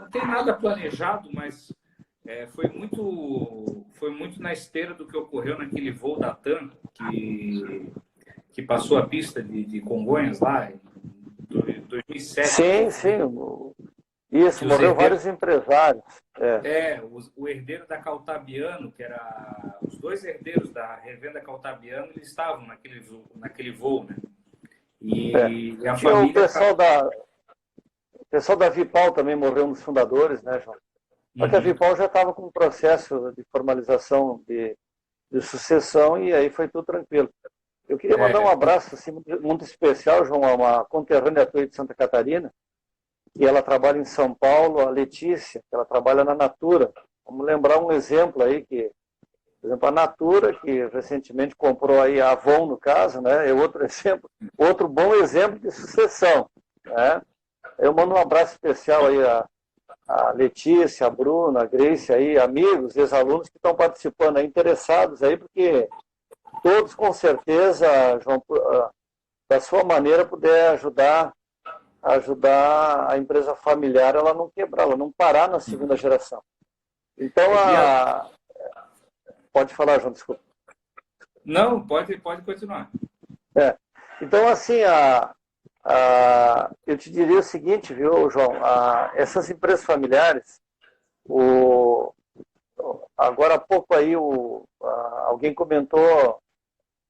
não tem nada planejado, mas foi muito na esteira do que ocorreu naquele voo da TAM, que passou a pista de Congonhas lá, em 2007. Sim. Isso, morreu vários empresários. O herdeiro da Cautabiano, que era... Os dois herdeiros da revenda Cautabiano, eles estavam naquele voo, né? E a família... O pessoal da Vipal também morreu nos fundadores, né, João? Só que a Vipal já estava com um processo de formalização de sucessão e aí foi tudo tranquilo. Eu queria mandar um abraço assim, muito especial, João, a uma conterrânea tua de Santa Catarina, e ela trabalha em São Paulo, a Letícia, que ela trabalha na Natura. Vamos lembrar um exemplo aí, por exemplo, a Natura, que recentemente comprou aí a Avon, no caso, né? É outro bom exemplo de sucessão, né? Eu mando um abraço especial aí a Letícia, a Bruna, a Grace, aí, amigos, ex-alunos que estão participando aí, interessados aí, porque todos, com certeza, João, da sua maneira, puder ajudar a empresa familiar, ela não quebrar, ela não parar na segunda geração. Então, pode falar, João, desculpa. Não, pode continuar. Então, assim, eu te diria o seguinte, viu, João? Essas empresas familiares, agora há pouco aí alguém comentou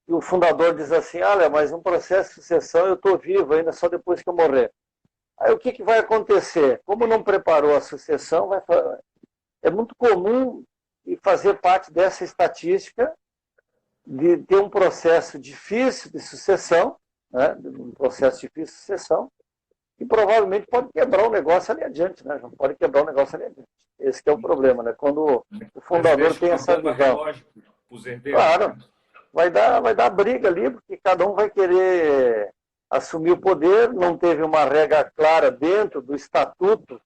que o fundador diz assim, olha, mas um processo de sucessão eu estou vivo ainda só depois que eu morrer. Aí o que vai acontecer? Como não preparou a sucessão, é muito comum fazer parte dessa estatística de ter um processo difícil de sucessão, né? Um processo difícil de sucessão, e provavelmente pode quebrar o negócio ali adiante, né? Não pode quebrar o negócio ali adiante. Esse que é o problema, né? Quando o fundador tem essa visão. Claro, vai dar briga ali, porque cada um vai querer assumir o poder, não teve uma regra clara dentro do estatuto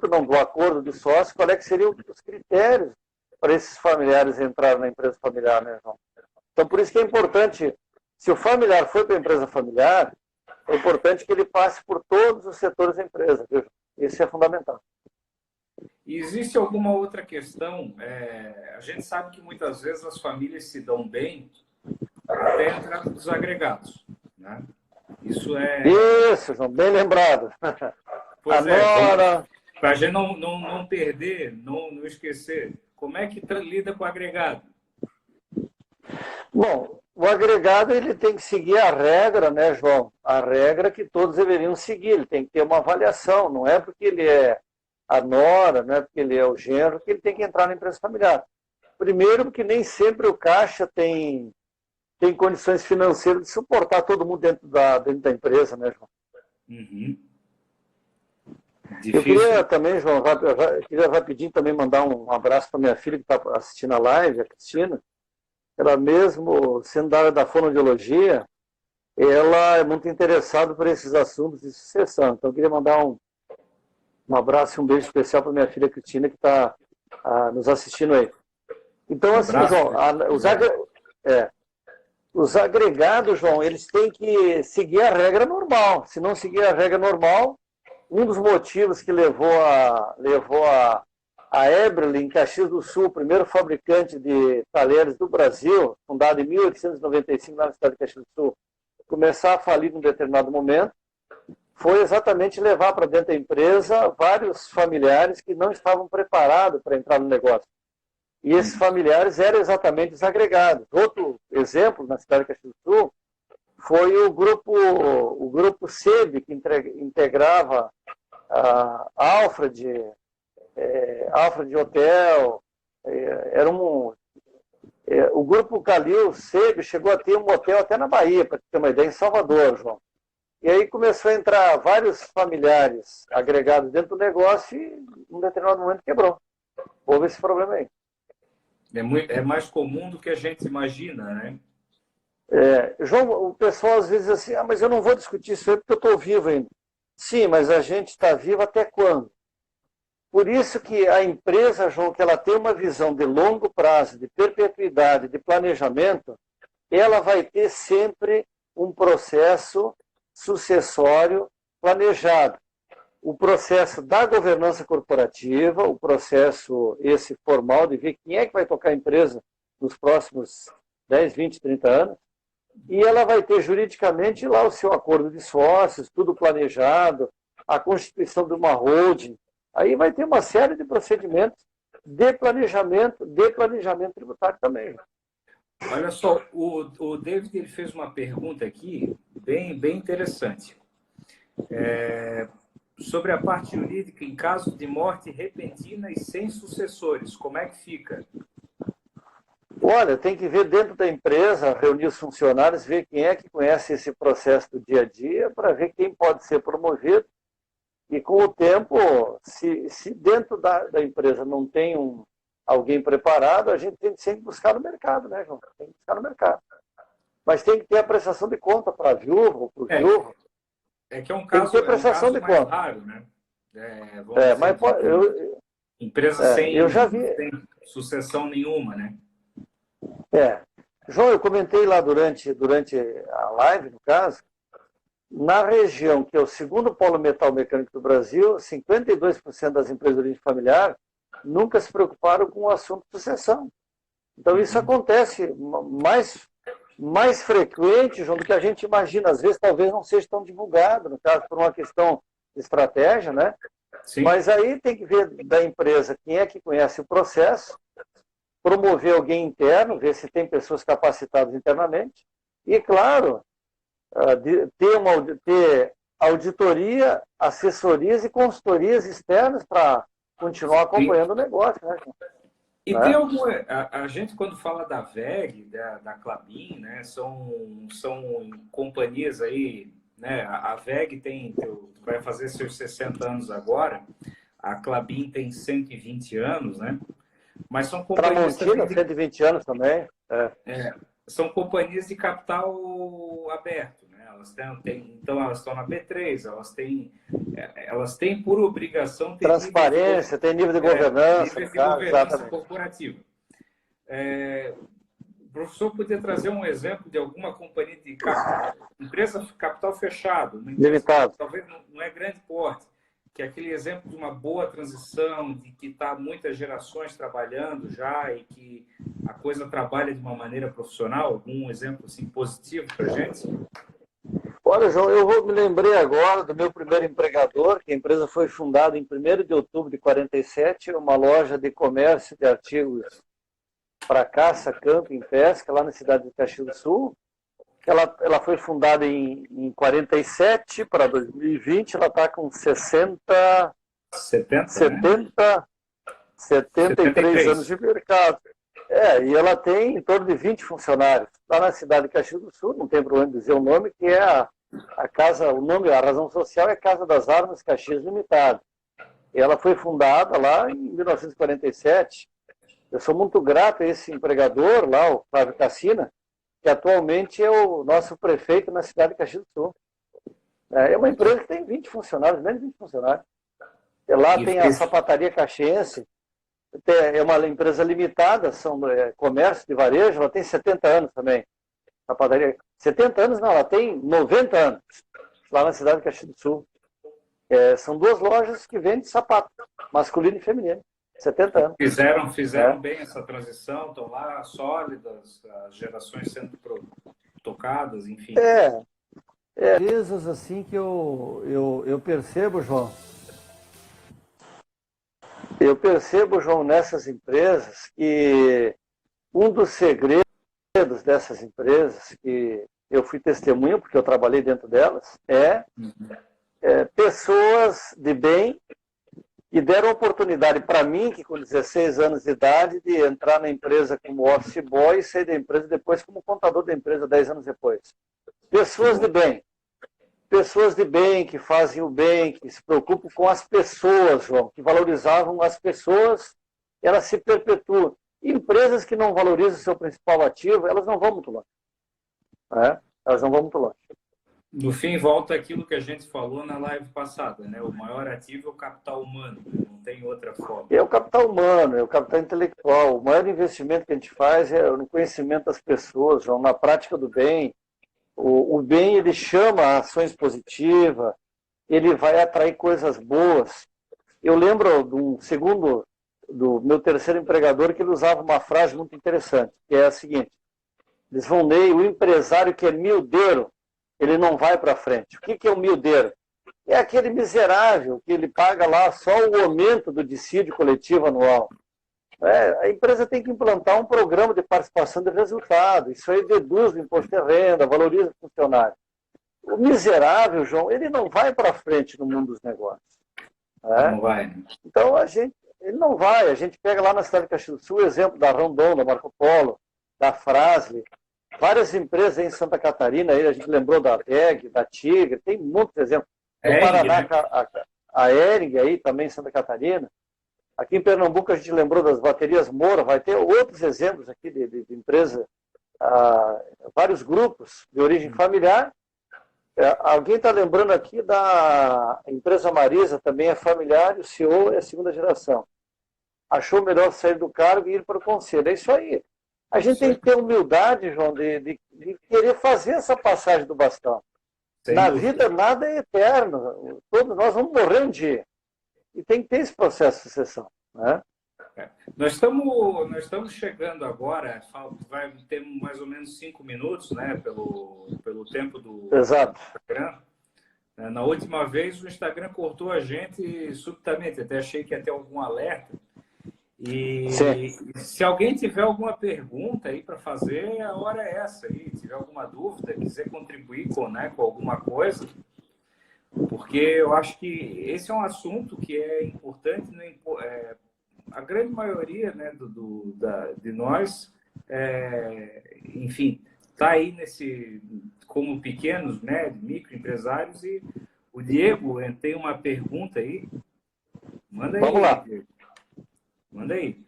não, do acordo de sócio, qual é que seriam os critérios para esses familiares entrarem na empresa familiar, né, João? Então, por isso que é importante, se o familiar for para a empresa familiar, é importante que ele passe por todos os setores da empresa, viu? Isso é fundamental. E existe alguma outra questão? A gente sabe que muitas vezes as famílias se dão bem até a entrada dos agregados, né? Isso é... Isso, João, bem lembrado. A Pois é, nora. para a gente não perder, não esquecer, como é que lida com o agregado? Bom, o agregado ele tem que seguir a regra, né, João? A regra que todos deveriam seguir. Ele tem que ter uma avaliação. Não é porque ele é a nora, não é porque ele é o genro, que ele tem que entrar na empresa familiar. Primeiro, porque nem sempre o caixa tem condições financeiras de suportar todo mundo dentro da empresa, né, João? Uhum. Eu queria também, João, queria rapidinho também mandar um abraço para minha filha que está assistindo a live, a Cristina. Ela mesmo, sendo da área da fonoaudiologia, ela é muito interessada por esses assuntos de sucessão. Então, eu queria mandar um abraço e um beijo especial para minha filha Cristina, que está nos assistindo aí. Então, assim, João, os agregados, João, eles têm que seguir a regra normal. Se não seguir a regra normal, um dos motivos que levou a Eberle, em Caxias do Sul, o primeiro fabricante de talheres do Brasil, fundado em 1895 na cidade de Caxias do Sul, começar a falir num determinado momento, foi exatamente levar para dentro da empresa vários familiares que não estavam preparados para entrar no negócio. E esses familiares eram exatamente os agregados. Outro exemplo, na cidade de Caxias do Sul, foi o grupo SEB, que integrava a Alfred Hotel. O grupo Calil SEB chegou a ter um hotel até na Bahia, para ter uma ideia, em Salvador, João. E aí começou a entrar vários familiares agregados dentro do negócio e, em um determinado momento, quebrou. Houve esse problema aí. É mais comum do que a gente imagina, né? João, o pessoal às vezes diz assim, mas eu não vou discutir isso aí porque eu estou vivo ainda. Sim, mas a gente está vivo até quando? Por isso que a empresa, João, que ela tem uma visão de longo prazo, de perpetuidade, de planejamento, ela vai ter sempre um processo sucessório planejado. O processo da governança corporativa, o processo esse formal de ver quem é que vai tocar a empresa nos próximos 10, 20, 30 anos, e ela vai ter juridicamente lá o seu acordo de sócios, tudo planejado, a constituição de uma holding. Aí vai ter uma série de procedimentos de planejamento tributário também. Olha só, o David ele fez uma pergunta aqui bem interessante. Sobre a parte jurídica em caso de morte repentina e sem sucessores, como é que fica? Olha, tem que ver dentro da empresa, reunir os funcionários, ver quem é que conhece esse processo do dia a dia, para ver quem pode ser promovido. E com o tempo, se dentro da empresa não tem alguém preparado, a gente tem que sempre buscar no mercado, né, João? Tem que buscar no mercado. Mas tem que ter a prestação de conta para a viúva ou para o viúvo. Que é um caso, mais raro, né? Mas empresa sem sucessão nenhuma, né? João, eu comentei lá durante a live, no caso, na região que é o segundo polo metal mecânico do Brasil, 52% das empresas de origem familiar nunca se preocuparam com o assunto de sucessão. Então isso acontece mais frequente, João, do que a gente imagina. Às vezes talvez não seja tão divulgado, no caso por uma questão de estratégia, né? Sim. Mas aí tem que ver da empresa quem é que conhece o processo, promover alguém interno, ver se tem pessoas capacitadas internamente e, claro, ter auditoria, assessorias e consultorias externas para continuar acompanhando o negócio, né? E tem alguma... A gente, quando fala da VEG, da Klabin, né, são companhias aí, né? A VEG vai fazer seus 60 anos agora, a Klabin tem 120 anos, né? Mas são companhias... Tramontina, 120 anos também. São companhias de capital aberto, né? Então, elas estão na B3, elas têm por obrigação ter transparência, tem nível de governança, nível de governança corporativa. O professor podia trazer um exemplo de alguma companhia de empresa capital fechado, limitado, talvez não é grande porte, que é aquele exemplo de uma boa transição, de que está muitas gerações trabalhando já e que a coisa trabalha de uma maneira profissional? Algum exemplo assim, positivo para a gente? Olha, João, me lembrei agora do meu primeiro empregador, que a empresa foi fundada em 1º de outubro de 47, uma loja de comércio de artigos para caça, camping, pesca, lá na cidade de Caxias do Sul. Ela foi fundada em 47 para 2020, ela está com 73 anos de mercado. E ela tem em torno de 20 funcionários. Lá na cidade de Caxias do Sul, não tem problema dizer o nome, que é a casa, o nome, a razão social é Casa das Armas Caxias Limitada. E ela foi fundada lá em 1947. Eu sou muito grato a esse empregador lá, o Flávio Cassina, que atualmente é o nosso prefeito na cidade de Caxias do Sul. É uma empresa que tem 20 funcionários, menos de 20 funcionários. E lá tem a Sapataria Caxiense, é uma empresa limitada, são comércio de varejo, ela tem 70 anos também. Sapataria, 70 anos não, ela tem 90 anos, lá na cidade de Caxias do Sul. São 2 lojas que vendem sapato, masculino e feminino. 70 anos. Fizeram bem essa transição, estão lá sólidas, as gerações sendo tocadas, enfim. Empresas assim que eu percebo, João. Eu percebo, João, nessas empresas que um dos segredos dessas empresas, que eu fui testemunha, porque eu trabalhei dentro delas, pessoas de bem e deram oportunidade para mim, que com 16 anos de idade, de entrar na empresa como office boy e sair da empresa depois como contador da empresa 10 anos depois. Pessoas de bem. Pessoas de bem, que fazem o bem, que se preocupam com as pessoas, João, que valorizavam as pessoas, elas se perpetuam. Empresas que não valorizam o seu principal ativo, elas não vão muito longe. Elas não vão muito longe. No fim, volta aquilo que a gente falou na live passada, né? O maior ativo é o capital humano, né? Não tem outra forma. É o capital humano, é o capital intelectual. O maior investimento que a gente faz é no conhecimento das pessoas, João, na prática do bem. O bem, ele chama ações positivas, ele vai atrair coisas boas. Eu lembro do meu terceiro empregador, que ele usava uma frase muito interessante, que é a seguinte: Lisvonei, o empresário que é miudeiro, ele não vai para frente. O que é o miudeiro? É aquele miserável que ele paga lá só o aumento do dissídio coletivo anual. A empresa tem que implantar um programa de participação de resultado. Isso aí deduz do imposto de renda, valoriza o funcionário. O miserável, João, ele não vai para frente no mundo dos negócios. Não vai. Então, ele não vai. A gente pega lá na cidade de Caxias do Sul o exemplo da Rondon, da Marco Polo, da Frasle, várias empresas em Santa Catarina, aí a gente lembrou da VEG, da Tigre, tem muitos exemplos. No Paraná, né? A Ering aí também em Santa Catarina. Aqui em Pernambuco a gente lembrou das baterias Moura, vai ter outros exemplos aqui de empresa, vários grupos de origem familiar. Alguém está lembrando aqui da empresa Marisa, também é familiar, e o CEO é a 2ª geração. Achou melhor sair do cargo e ir para o conselho. É isso aí. A gente tem que ter humildade, João, de querer fazer essa passagem do bastão. Na vida nada é eterno. Todos nós vamos morrer um dia. E tem que ter esse processo de sucessão. Né? Nós estamos chegando agora, vai ter mais ou menos 5 minutos, né, pelo tempo do Instagram. Na última vez o Instagram cortou a gente subitamente, até achei que ia ter algum alerta. E se alguém tiver alguma pergunta aí para fazer, a hora é essa aí. Se tiver alguma dúvida, quiser contribuir com alguma coisa, porque eu acho que esse é um assunto que é importante. A grande maioria, né, de nós, enfim, está aí como pequenos, né, microempresários. E o Diego tem uma pergunta aí. Manda aí. Vamos lá. Diego. Manda aí.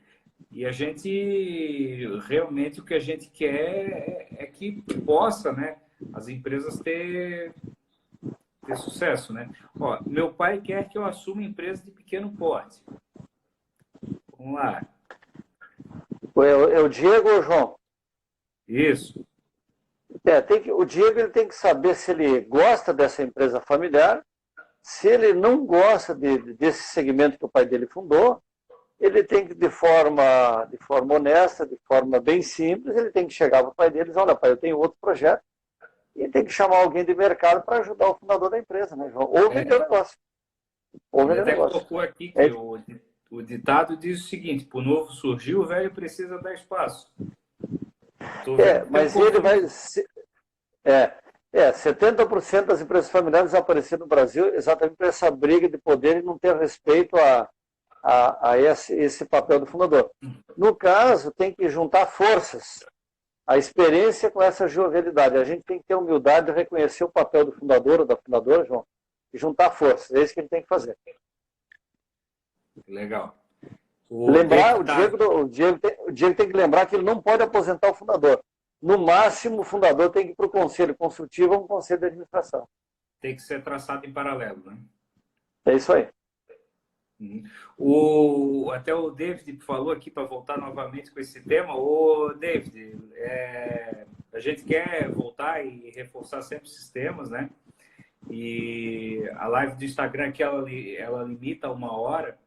E a gente, realmente, o que a gente quer é que possa, né, as empresas ter sucesso, né? Ó, meu pai quer que eu assuma empresa de pequeno porte. Vamos lá. É o Diego ou o João? Isso. O Diego ele tem que saber se ele gosta dessa empresa familiar, Se ele não gosta desse segmento que o pai dele fundou, ele tem que, de forma honesta, de forma bem simples, ele tem que chegar para o pai dele e dizer, olha, pai, eu tenho outro projeto, e tem que chamar alguém de mercado para ajudar o fundador da empresa, né, João? Ou vender o negócio. Ou Ele vender o até negócio. colocou aqui que o ditado diz o seguinte, para o novo surgir, o velho precisa dar espaço. Mas ele vai... 70% das empresas familiares apareceram no Brasil exatamente por essa briga de poder e não ter respeito a esse papel do fundador. No caso, tem que juntar forças, a experiência com essa jovialidade. A gente tem que ter humildade de reconhecer o papel do fundador ou da fundadora, João, e juntar forças. É isso que ele tem que fazer. Legal. O Diego tem que lembrar que ele não pode aposentar o fundador. No máximo, o fundador tem que ir para o conselho consultivo ou um conselho de administração. Tem que ser traçado em paralelo, né? É isso aí. Até o David falou aqui, para voltar novamente com esse tema. David, a gente quer voltar e reforçar sempre esses temas, né? E a live do Instagram aqui, ela limita 1 hora,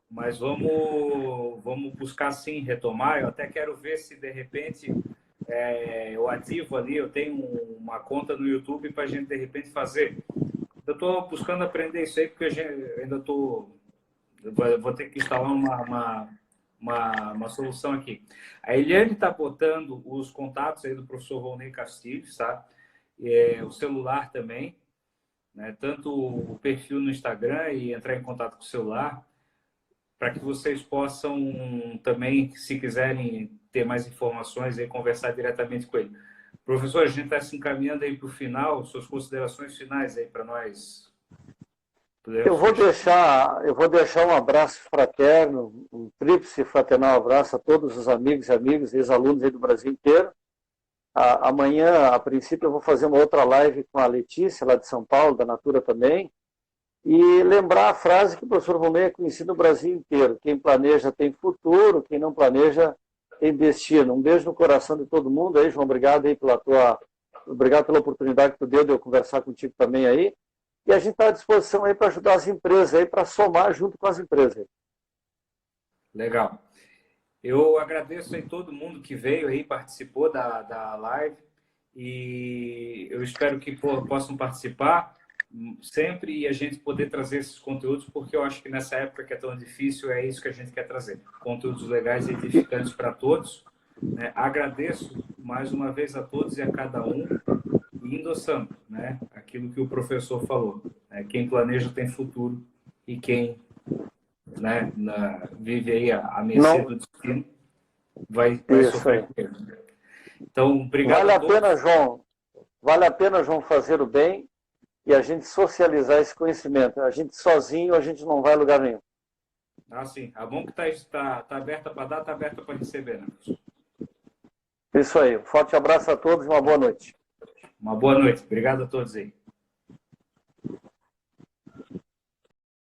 mas vamos buscar sim retomar. Eu até quero ver se de repente eu ativo ali, eu tenho uma conta no YouTube para a gente de repente fazer. Eu estou buscando aprender isso aí, porque eu ainda vou ter que instalar uma solução aqui. A Eliane está botando os contatos aí do professor Volney Castilhos, tá? O celular também, né? Tanto o perfil no Instagram e entrar em contato com o celular, para que vocês possam também, se quiserem ter mais informações, aí, conversar diretamente com ele. Professor, a gente está se encaminhando aí para o final, suas considerações finais aí para nós. Eu vou deixar um abraço fraterno, um tríplice fraternal abraço a todos os amigos e amigas, ex-alunos aí do Brasil inteiro. Amanhã, a princípio, eu vou fazer uma outra live com a Letícia, lá de São Paulo, da Natura também, e lembrar a frase que o professor Volney é conhecido no Brasil inteiro: quem planeja tem futuro, quem não planeja tem destino. Um beijo no coração de todo mundo aí, João, obrigado aí obrigado pela oportunidade que tu deu de eu conversar contigo também aí. E a gente está à disposição aí para ajudar as empresas aí, para somar junto com as empresas. Legal. Eu agradeço aí todo mundo que veio aí, participou da live, e eu espero que possam participar sempre e a gente poder trazer esses conteúdos, porque eu acho que nessa época que é tão difícil, é isso que a gente quer trazer. Conteúdos legais e edificantes para todos. Né? Agradeço mais uma vez a todos e a cada um, e endossando, né, aquilo que o professor falou. Né? Quem planeja tem futuro, e quem, né, vive aí a mercê do destino vai sofrer com ele. Então, obrigado a todos. Vale a pena, João, fazer o bem e a gente socializar esse conhecimento. A gente sozinho, a gente não vai a lugar nenhum. Sim. A mão que está aberta para dar, está aberta para receber, né, professor? Isso aí. Um forte abraço a todos e uma boa noite. Uma boa noite. Obrigado a todos aí.